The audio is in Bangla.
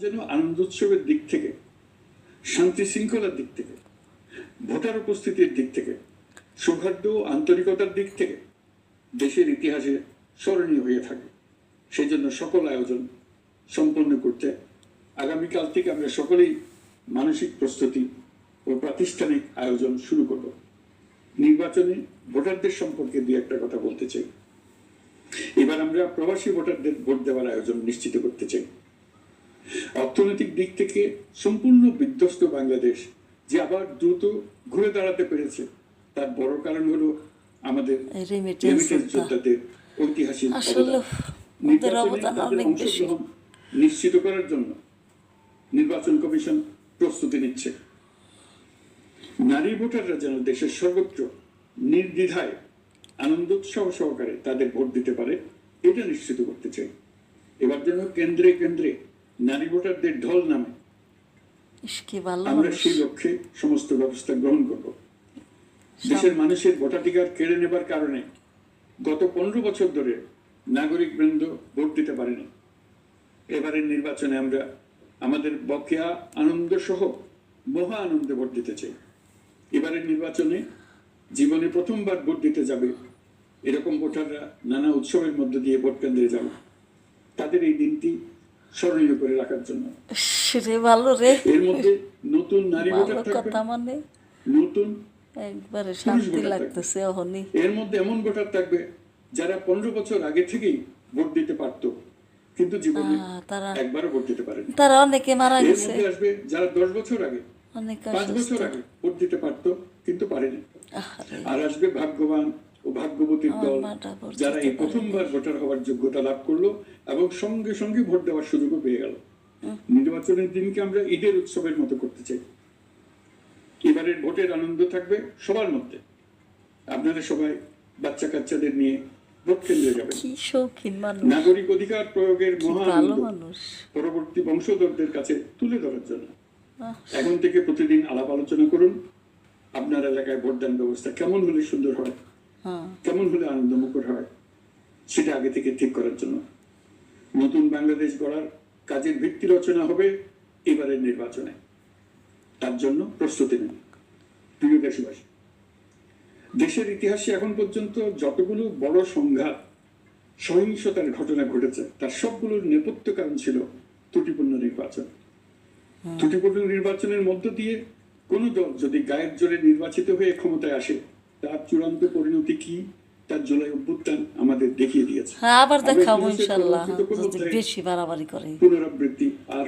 যেন আনন্দোৎসবের দিক থেকে, শান্তি শৃঙ্খলার দিক থেকে, ভোটার উপস্থিতির দিক থেকে, সৌহার্দ্য ও আন্তরিকতার দিক থেকে দেশের ইতিহাসে স্মরণীয় হয়ে থাকে। সেই জন্য সকল আয়োজন সম্পন্ন করতে আগামীকাল থেকে আমরা সকলেই মানসিক প্রস্তুতি ও প্রাতিষ্ঠানিক আয়োজন শুরু করব। নির্বাচনে ভোটারদের সম্পর্কে দুই একটা কথা বলতে চাই। এবার আমরা প্রবাসী ভোটারদের ভোট দেওয়ার আয়োজন নিশ্চিত করতে চাই। অর্থনৈতিক দিক থেকে সম্পূর্ণ বিধ্বস্ত বাংলাদেশ যে আবার দ্রুত ঘুরে দাঁড়াতে পেরেছে, তার বড় কারণ হলো আমাদের রেমিটেন্স যোদ্ধাদের ঐতিহাসিক অংশগ্রহণ নিশ্চিত করার জন্য নির্বাচন কমিশন প্রস্তুতি নিচ্ছে। নারী ভোটাররা যেন দেশের সর্বত্র নির্দ্বিধায় আনন্দোৎসব সহকারে তাদের ভোট দিতে পারে, এটা নিশ্চিত করতে চাই। এবার যেন কেন্দ্রে কেন্দ্রে নারী ভোটারদের ঢল নামে, আমরা সেই লক্ষ্যে সমস্ত ব্যবস্থা গ্রহণ করব। দেশের মানুষের ভোটাধিকার কেড়ে নেবার কারণে গত 15 বছর ধরে নাগরিক বৃন্দ ভোট দিতে পারেনি। এবারের নির্বাচনে আমরা আমাদের বকেয়া আনন্দ সহ মহা আনন্দে ভোট দিতে চাই। এবারের নির্বাচনে জীবনে প্রথমবার ভোট দিতে যাবে এরকম ভোটাররা নানা উৎসবের মধ্য দিয়ে ভোট কেন্দ্রে যাবে, তাদের এই দিনটি স্মরণীয় করে রাখার জন্য। এর মধ্যে নতুন নারী ভোটার থাকবে, নতুন একবারে শান্তি লাগতেছে। এর মধ্যে এমন ভোটার থাকবে যারা 15 বছর আগে থেকেই ভোট দিতে পারতো, কিন্তু জীবনে একবারও ভোট দিতে পারেনি। তারা অনেকে মারা গেছে। এর মধ্যে আসবে যারা 10 বছর আগে, 5 বছর আগে ভোট দিতে পারতো কিন্তু পারেনি। আর আসবে ভাগ্যবান ও ভাগ্যবতীর দল, যারা এই প্রথমবার ভোটার হওয়ার যোগ্যতা লাভ করলো এবং সঙ্গে সঙ্গে ভোট দেওয়ার সুযোগও পেয়ে গেল। নির্বাচনের দিনকে আমরা ঈদের উৎসবের মতো করতে চাই। এবারের ভোটের আনন্দ থাকবে সবার মধ্যে। আপনারা সবাই বাচ্চা কাচ্চাদের নিয়ে ভোট কেন্দ্রে যাবেন। নাগরিক অধিকার প্রয়োগের মহা আনন্দ পরবর্তী বংশধরদের কাছে তুলে ধরার জন্য এখন থেকে প্রতিদিন আলাপ আলোচনা করুন। আপনার এলাকায় ভোটদান ব্যবস্থা কেমন হলে সুন্দর হয়, কেমন হলে আনন্দমুখর হয়, সেটা আগে থেকে ঠিক করার জন্য নতুন বাংলাদেশ গড়ার কাজের ভিত্তি রচনা হবে এবারের নির্বাচনে। তার জন্য প্রস্তুতি নিন। প্রিয় দেশবাসী, দেশের ইতিহাসে এখন পর্যন্ত যতগুলো বড় সংঘাত, সহিংসতার ঘটনা ঘটেছে, তার সবগুলোর নেপথ্য কারণ ছিল ত্রুটিপূর্ণ নির্বাচন। ত্রুটিপূর্ণ নির্বাচনের মধ্য দিয়ে কোন দল যদি গায়ের জোরে নির্বাচিত হয়ে ক্ষমতায় আসে, তার চূড়ান্ত পরিণতি কি, তার জুলাই অভ্যুত্থান আমাদের দেখিয়ে দিয়েছে। আবার দেখাবো ইনশাআল্লাহ, বেশি বাড়াবাড়ি করে পুনরাবৃত্তি আর